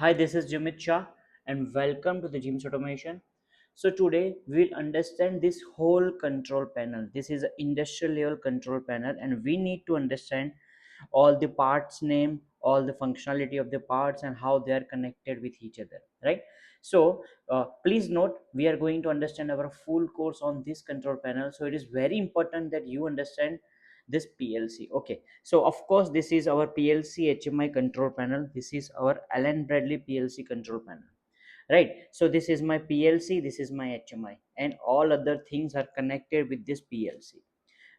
Hi, this is Jimit Shah and welcome to the Gyms Automation. So today we'll understand this whole control panel. This is an industrial level control panel and we need to understand all the parts name, all the functionality of the parts and how they are connected with each other, right? So please note we are going to understand our full course on this control panel. So it is very important that you understand this PLC. Okay, so of course this is our PLC HMI control panel. This is our Allen Bradley PLC control panel, right? So this is my PLC, this is my HMI, and all other things are connected with this PLC,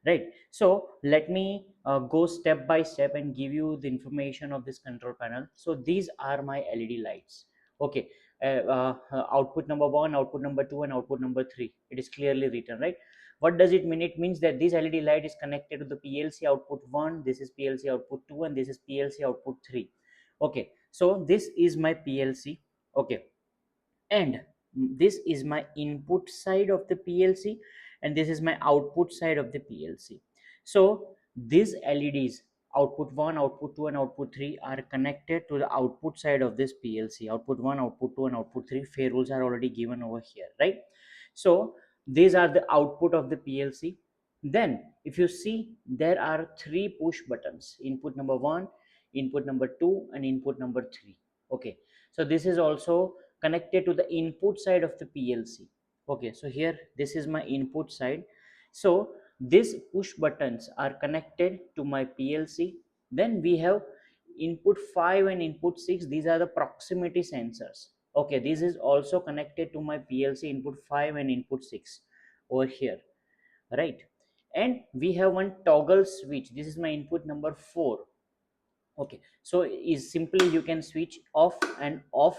right? So let me go step by step and give you the information of this control panel. So these are my LED lights. Okay, output number 1, output number 2, and output number 3, it is clearly written, right? What does it mean? It means that this LED light is connected to the PLC output 1, this is PLC output 2, and this is PLC output 3. Okay, so this is my PLC. Okay, and this is my input side of the PLC and this is my output side of the PLC. So these LEDs, output 1, output 2, and output 3, are connected to the output side of this PLC. Output 1, output 2, and output 3 rules are already given over here, right? So these are the output of the PLC. Then if you see, there are 3 push buttons: input number 1, input number 2, and input number 3. Okay, so this is also connected to the input side of the PLC. Okay, so here this is my input side. So these push buttons are connected to my PLC. Then we have input 5 and input 6. These are the proximity sensors. Okay, this is also connected to my PLC input 5 and input 6 over here, right? And we have one toggle switch. This is my input number 4. Okay, so is simply you can switch off and off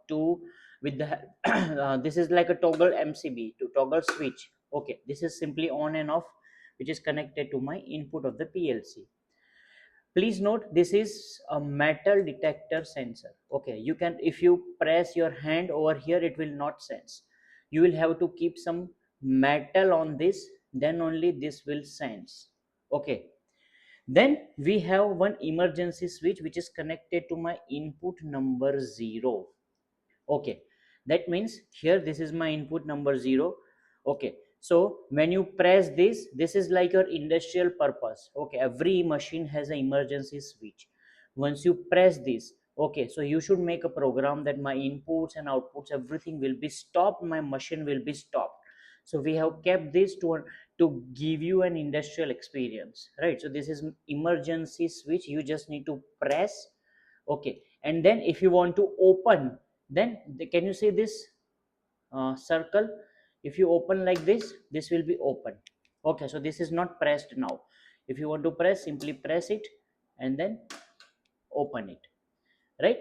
to with the this is like a toggle MCB to toggle switch. Okay, this is simply on and off, which is connected to my input of the PLC. Please note this is a metal detector sensor. Okay, you can, if you press your hand over here, it will not sense. You will have to keep some metal on this, then only this will sense. Okay, then we have one emergency switch which is connected to my input number 0. Okay, that means here this is my input number 0. Okay, so when you press this, this is like your industrial purpose. Okay, every machine has an emergency switch. Once you press this, okay, so you should make a program that my inputs and outputs, everything will be stopped, my machine will be stopped. So we have kept this to give you an industrial experience, right? So this is emergency switch, you just need to press. Okay, and then if you want to open, then can you see this circle? If you open like this will be open. Okay, so this is not pressed now. If you want to press, simply press it and then open it, right?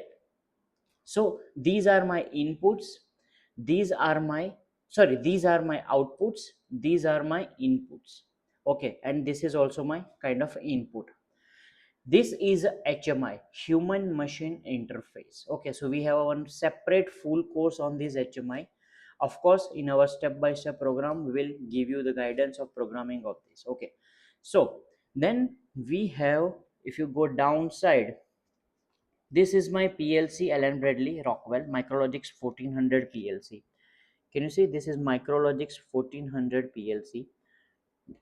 So these are my inputs, these are my, sorry, these are my outputs, these are my inputs. Okay, and this is also my kind of input. This is a HMI, human machine interface. Okay, so we have one separate full course on this HMI. Of course, in our step by step program we will give you the guidance of programming of this. Okay, so then we have, if you go downside, this is my PLC Allen Bradley Rockwell Micrologics 1400 PLC. Can you see, this is Micrologics 1400 PLC,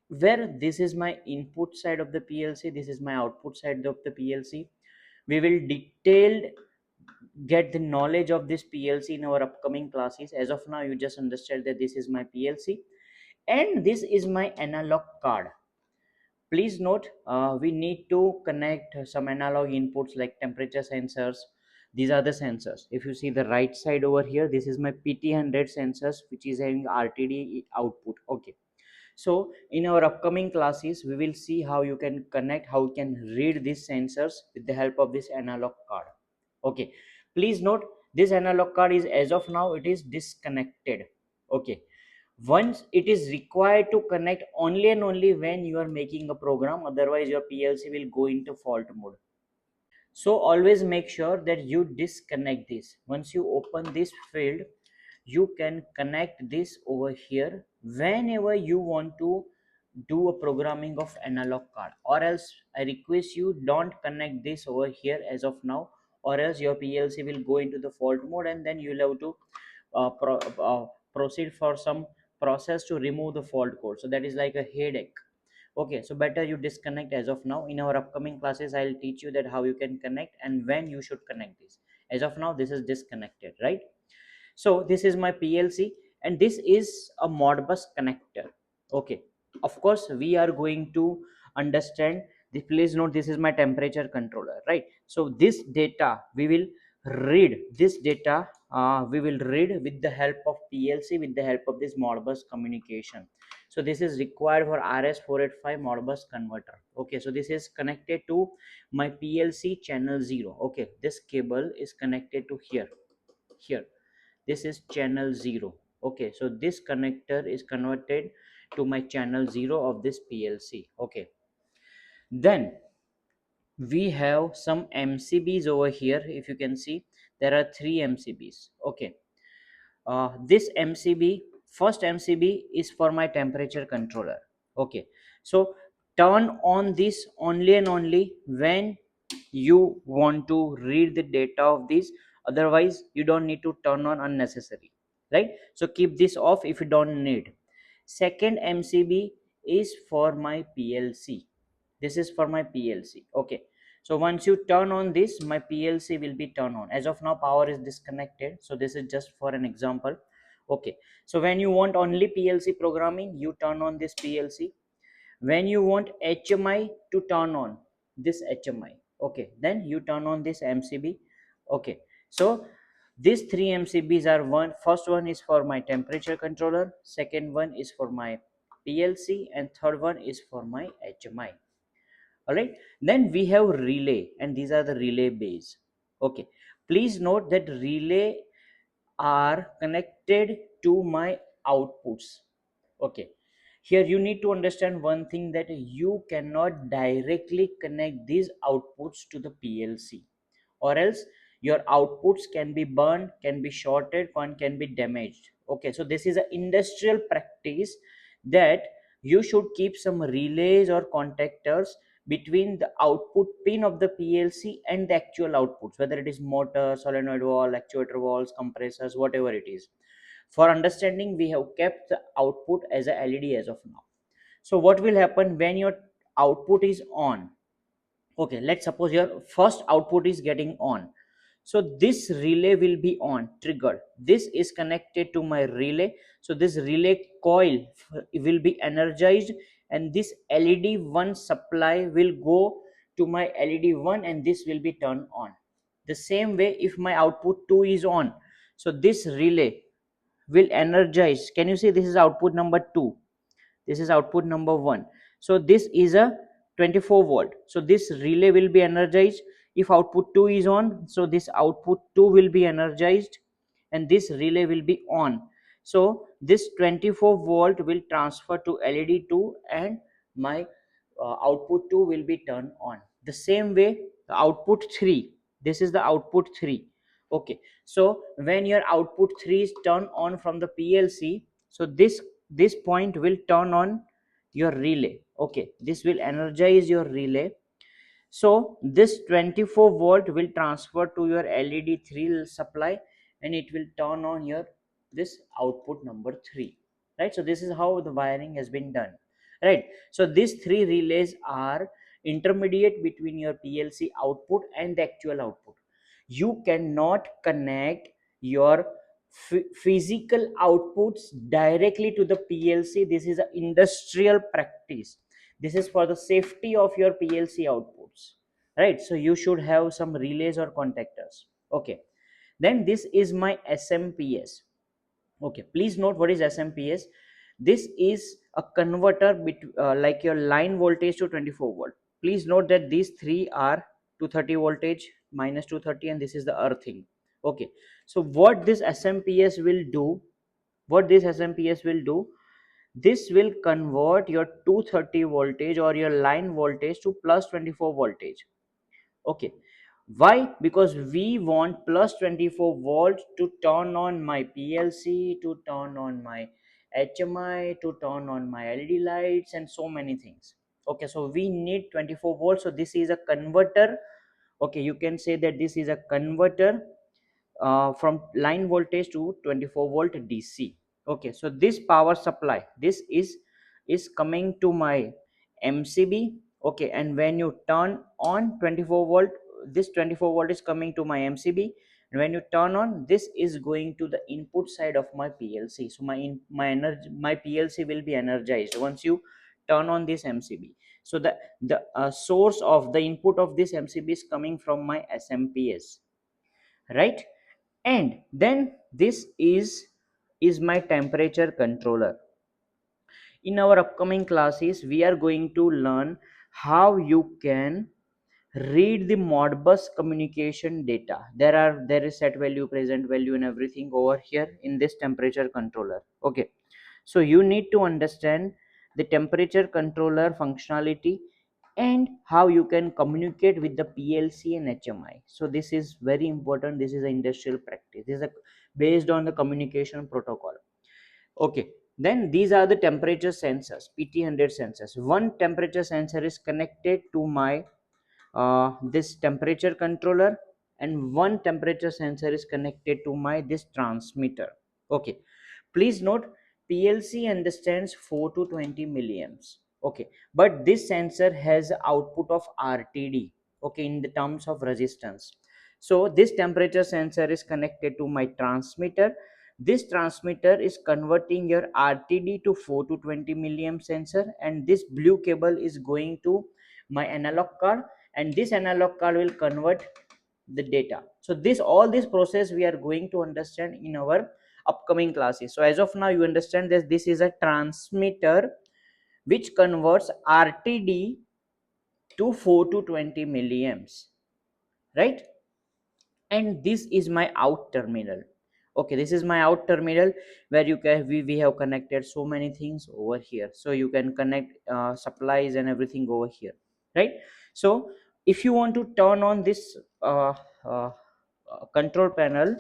where this is my input side of the PLC, this is my output side of the PLC. We will detailed get the knowledge of this PLC in our upcoming classes. As of now, you just understand that this is my PLC and this is my analog card. Please note, we need to connect some analog inputs like temperature sensors. These are the sensors. If you see the right side over here, this is my PT100 sensors, which is having RTD output. Okay, so in our upcoming classes we will see how you can connect, how you can read these sensors with the help of this analog card. Okay, please note this analog card is, as of now, it is disconnected. Okay, once it is required to connect only and only when you are making a program, otherwise your PLC will go into fault mode. So always make sure that you disconnect this. Once you open this field, you can connect this over here whenever you want to do a programming of analog card, or else I request you don't connect this over here as of now. or else your PLC will go into the fault mode, and then you'll have to proceed for some process to remove the fault code. So that is like a headache. Okay, so better you disconnect as of now. In our upcoming classes, I'll teach you that how you can connect and when you should connect this. As of now, this is disconnected, right? So this is my PLC, and this is a modbus connector. Okay, of course we are going to understand the, please note, this is my temperature controller, right? So this data we will read, this data we will read with the help of PLC, with the help of this modbus communication. So this is required for RS485 modbus converter. Okay, so this is connected to my PLC channel 0. Okay, this cable is connected to here, this is channel 0. Okay, so this connector is converted to my channel 0 of this PLC. Okay, then we have some MCBs over here. If you can see, there are 3 MCBs. Okay, this MCB, first MCB is for my temperature controller. Okay, so turn on this only and only when you want to read the data of this, otherwise you don't need to turn on unnecessary, right? So keep this off if you don't need. Second MCB is for my PLC. This is for my PLC. Okay, so once you turn on this, my PLC will be turned on. As of now, power is disconnected, so this is just for an example. Okay, so when you want only PLC programming, you turn on this PLC. When you want HMI to turn on this HMI, okay, then you turn on this MCB. Okay, so these 3 MCBs are, one, first one is for my temperature controller, second one is for my PLC, and third one is for my HMI. All right, then we have relay, and these are the relay base. Okay, please note that relay are connected to my outputs. Okay, here you need to understand one thing, that you cannot directly connect these outputs to the PLC, or else your outputs can be burned, can be shorted, one can be damaged. Okay, so this is an industrial practice, that you should keep some relays or contactors between the output pin of the PLC and the actual outputs, whether it is motor, solenoid valve, actuator valves, compressors, whatever it is. For understanding, we have kept the output as a LED as of now. So what will happen when your output is on? Okay, let's suppose your first output is getting on. So this relay will be on, triggered. This is connected to my relay. So this relay coil will be energized, and this LED1 supply will go to my LED1, and this will be turned on. The same way, if my output 2 is on, so this relay will energize. Can you see, this is output number 2, this is output number 1. So this is a 24 volt, so this relay will be energized. If output 2 is on, so this output 2 will be energized, and this relay will be on. So this 24 volt will transfer to LED2, and my output 2 will be turned on. The same way, the output 3, this is the output 3. Okay, so when your output 3 is turned on from the PLC, so this point will turn on your relay. Okay, this will energize your relay. So this 24 volt will transfer to your LED3 supply, and it will turn on your this output number 3, right? So this is how the wiring has been done, right? So these 3 relays are intermediate between your PLC output and the actual output. You cannot connect your physical outputs directly to the PLC. This is an industrial practice. This is for the safety of your PLC outputs, right? So you should have some relays or contactors. Okay, then this is my SMPS. Okay, please note what is SMPS. This is a converter like your line voltage to 24 volt. Please note that these 3 are 230 voltage, minus 230, and this is the earthing. Okay, so what this SMPS will do, this will convert your 230 voltage or your line voltage to plus 24 voltage. Okay, why? Because we want plus 24 volt to turn on my PLC, to turn on my HMI, to turn on my LED lights, and so many things. Okay, so we need 24 volts. So this is a converter Okay, you can say that this is a converter from line voltage to 24 volt DC. Okay, so this power supply, this is coming to my MCB. Okay, and when you turn on 24 volt, this 24 volt is coming to my MCB, and when you turn on, this is going to the input side of my PLC. So my PLC will be energized once you turn on this MCB. So the source of the input of this MCB is coming from my SMPS, right? And then this is my temperature controller. In our upcoming classes we are going to learn how you can read the modbus communication data. There is set value, present value, and everything over here in this temperature controller. Okay, so you need to understand the temperature controller functionality and how you can communicate with the PLC and HMI. So this is very important. This is an industrial practice. This is based on the communication protocol. Okay, then these are the temperature sensors, PT100 sensors. One temperature sensor is connected to my this temperature controller, and one temperature sensor is connected to my this transmitter. Okay, please note, PLC understands 4 to 20 milliamps. Okay, but this sensor has output of RTD. Okay, in the terms of resistance. So this temperature sensor is connected to my transmitter. This transmitter is converting your RTD to 4 to 20 milliamp sensor, and this blue cable is going to my analog card, and this analog card will convert the data. So this all this process we are going to understand in our upcoming classes. So as of now you understand that this is a transmitter which converts RTD to 4 to 20 milliamps, right? And this is my out terminal. Okay, this is my out terminal where you can we have connected so many things over here. So you can connect supplies and everything over here, right? So if you want to turn on this uh, control panel,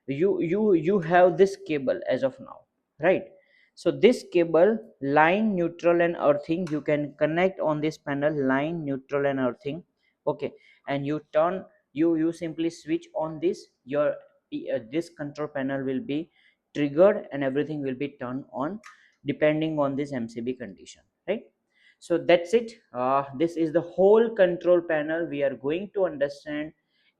you have this cable as of now, right? So this cable, line, neutral, and earthing, you can connect on this panel, line, neutral, and earthing. Okay, and you simply switch on this, your this control panel will be triggered and everything will be turned on depending on this MCB condition, right? So that's it. This is the whole control panel we are going to understand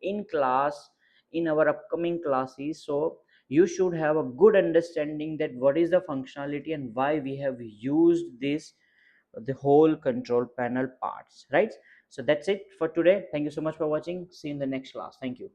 in class, in our upcoming classes. So you should have a good understanding that what is the functionality and why we have used this, the whole control panel parts, right? So that's it for today. Thank you so much for watching. See you in the next class. Thank you.